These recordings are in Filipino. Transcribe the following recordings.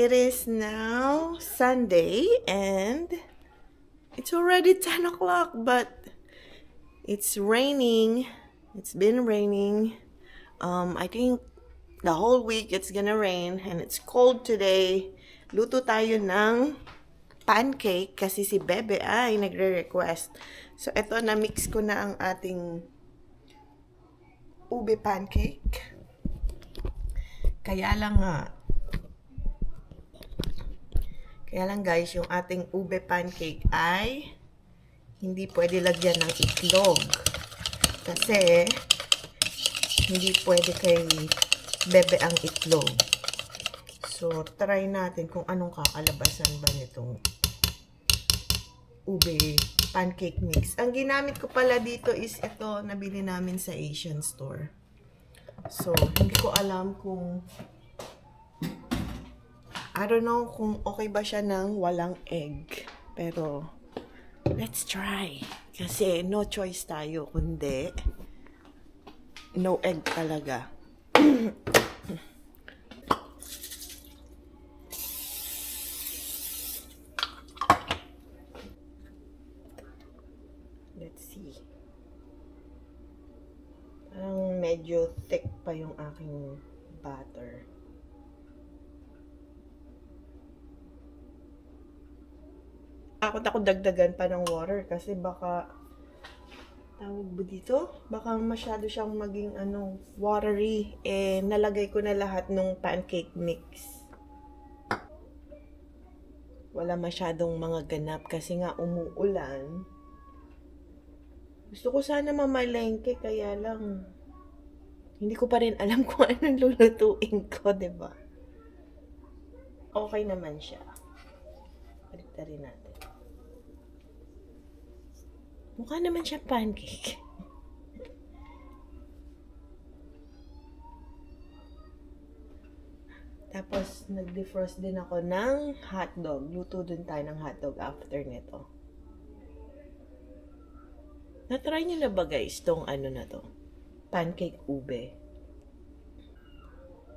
It is now Sunday and it's already 10 o'clock, but it's raining. It's been raining. I think the whole week it's gonna rain and it's cold today. Luto tayo ng pancake kasi si Bebe ay nagre-request. So, ito, na-mix ko na ang ating ube pancake. Kaya lang guys, yung ating ube pancake ay hindi pwede lagyan ng itlog. Kasi hindi pwede kay Bebe ang itlog. So, try natin kung anong kakalabasan ba nitong ube pancake mix. Ang ginamit ko pala dito is ito, nabili namin sa Asian store. So, hindi ko alam kung I don't know kung okay ba siya ng walang egg. Pero, let's try. Kasi no choice tayo, kundi no egg talaga. Let's see. Parang medyo thick pa yung aking batter. Takot ako dagdagan pa ng water kasi baka tawag ba dito? Baka masyado siyang maging watery. Nalagay ko na lahat ng pancake mix. Wala masyadong mga ganap kasi nga umuulan. Gusto ko sana mamalengke kaya lang hindi ko pa rin alam kung anong lulutuin ko, 'di ba? Okay naman siya. Baliktarin natin. Mukha naman siya pancake. Tapos, nag-defrost din ako ng hotdog. Luto din tayo ng hotdog after nito. Na-try nyo na ba guys tong na to? Pancake ube.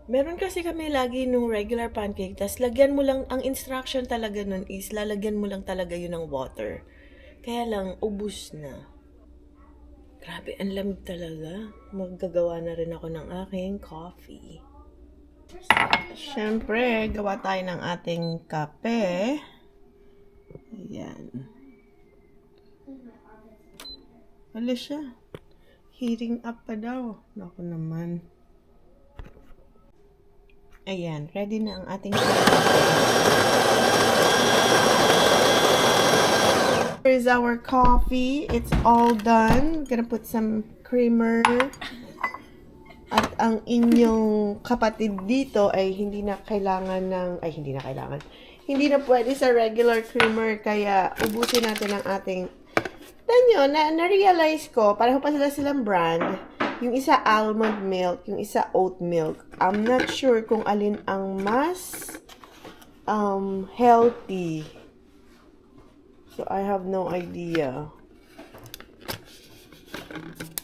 Meron kasi kami lagi nung regular pancake. Tapos, lagyan mo lang, ang instruction talaga nun is, lalagyan mo lang talaga yun ng water. Kaya lang, ubus na. Grabe, ang lamig talaga. Maggagawa na rin ako ng aking coffee. Siyempre, gawa tayo ng ating kape. Ayan. Wala siya. Heating up pa daw. Naku naman. Ayan, ready na ang ating Here's our coffee. It's all done. Gonna put some creamer. At ang inyong kapatid dito ay hindi na pwede sa regular creamer. Kaya ubusin natin ang ating tanyo, na-realize ko, pareho pa silang brand. Yung isa almond milk, yung isa oat milk. I'm not sure kung alin ang mas healthy. So, I have no idea.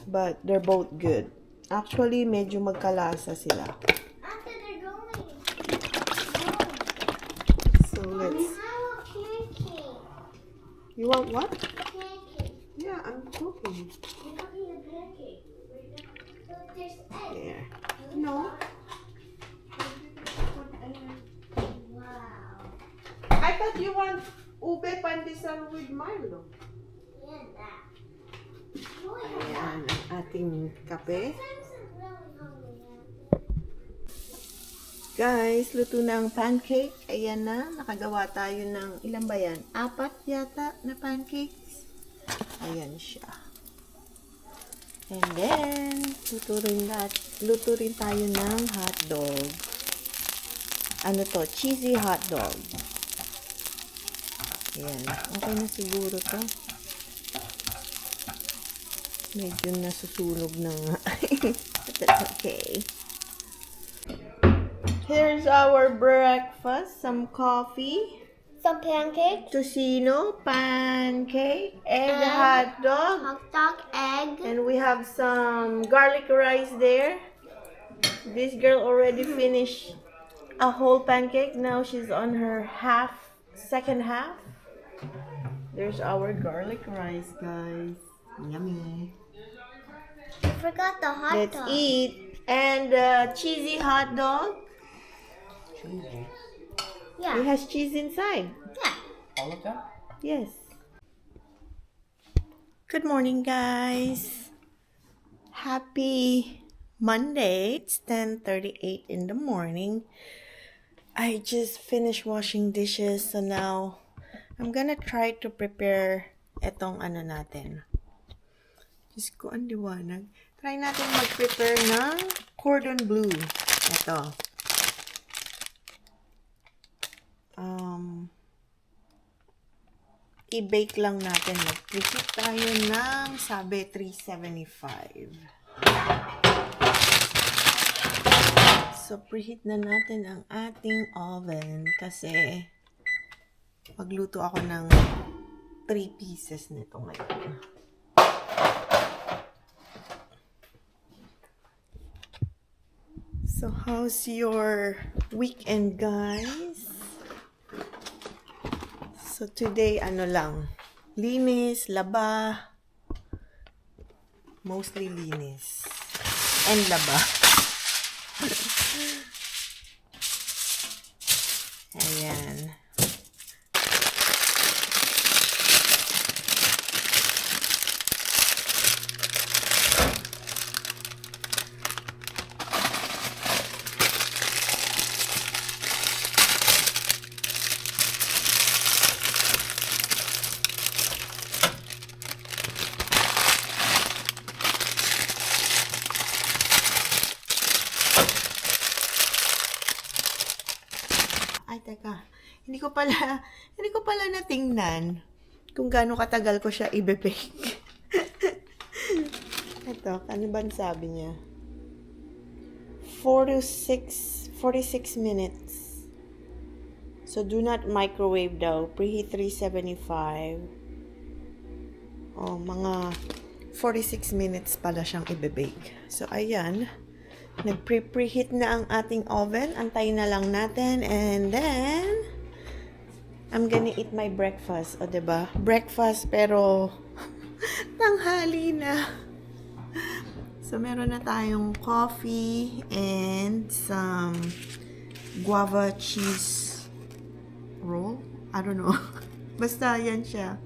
But, they're both good. Actually, medyo magkalasa sila. After they're going. So, let's... You want what? Pancake. Yeah, I'm cooking. You're cooking a pancake. Look, there's egg. There. No. Wow. I thought you want ube pandesal with Milo. Yeah, that. Ayan, ang ating kape. Guys, luto na ang pancake. Ayan na, nakagawa tayo ng ilan ba yan? 4 yata na pancakes. Ayan siya. And then, luto rin tayo ng hotdog. Ano to? Cheesy hotdog. Ayan, okay na siguro to. Medyo nasusunog na nga. But that's okay. Here's our breakfast. Some coffee. Some pancake. Tocino, pancake, egg hot dog. Hot dog, egg. And we have some garlic rice there. This girl already finished a whole pancake. Now she's on her second half. There's our garlic rice, guys. Yummy. I forgot the hot Let's dog. eat. And cheesy hot dog. Cheesy. It Yeah. has cheese inside. Yeah. All of that? Yes. Good morning, guys. Happy Monday. It's 10:38 in the morning. I just finished washing dishes, so now I'm gonna try to prepare etong ano natin. Diyos ko, ang liwanag. Try natin mag-prepare ng cordon bleu. Ito. I-bake lang natin. Mag-preheat tayo ng, sabi, 375. So, preheat na natin ang ating oven kasi magluto ako ng 3 pieces nito ngayon. So, how's your weekend, guys? So, today, ano lang, linis, laba, mostly linis, and laba. Ayan. Ay, teka. Hindi ko pala natingnan kung gaano katagal ko siya i-bake. Ito, ano ba sabi niya? 46 minutes. So, do not microwave daw. Preheat 375. Oh, mga 46 minutes pala siyang i-bake. So, ayan. Nag-preheat na ang ating oven. Antayin na lang natin. And then, I'm gonna eat my breakfast. O, diba? Breakfast, pero tanghali na. So, meron na tayong coffee and some guava cheese roll. I don't know. Basta yan siya.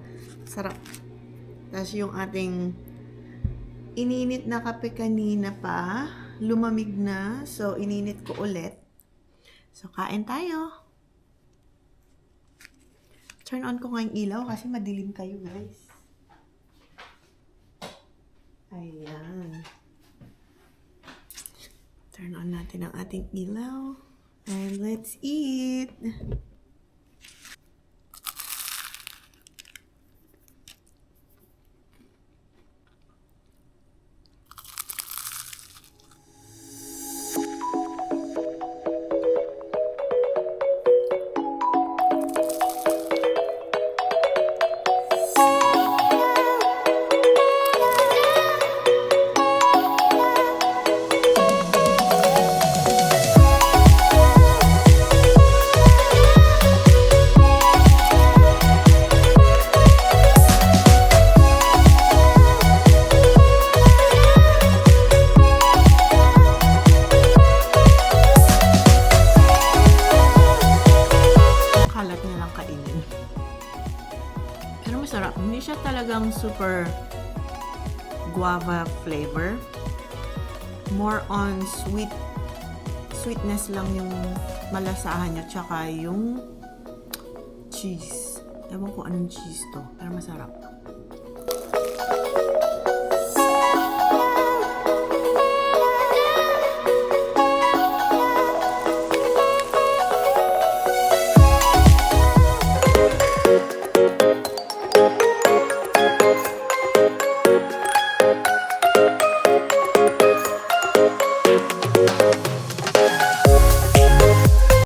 Sarap. Tapos yung ating ininit na kape kanina pa. Lumamig na. So, ininit ko ulit. So, kain tayo. Turn on ko nga yung ilaw kasi madilim kayo, guys. Ayan. Turn on natin ang ating ilaw. And let's eat. Kalat niya lang kainin. Pero masarap. Hindi siya talagang super guava flavor. More on sweetness lang yung malasahan niya. Tsaka yung cheese. Ewan ko anong cheese to. Pero masarap.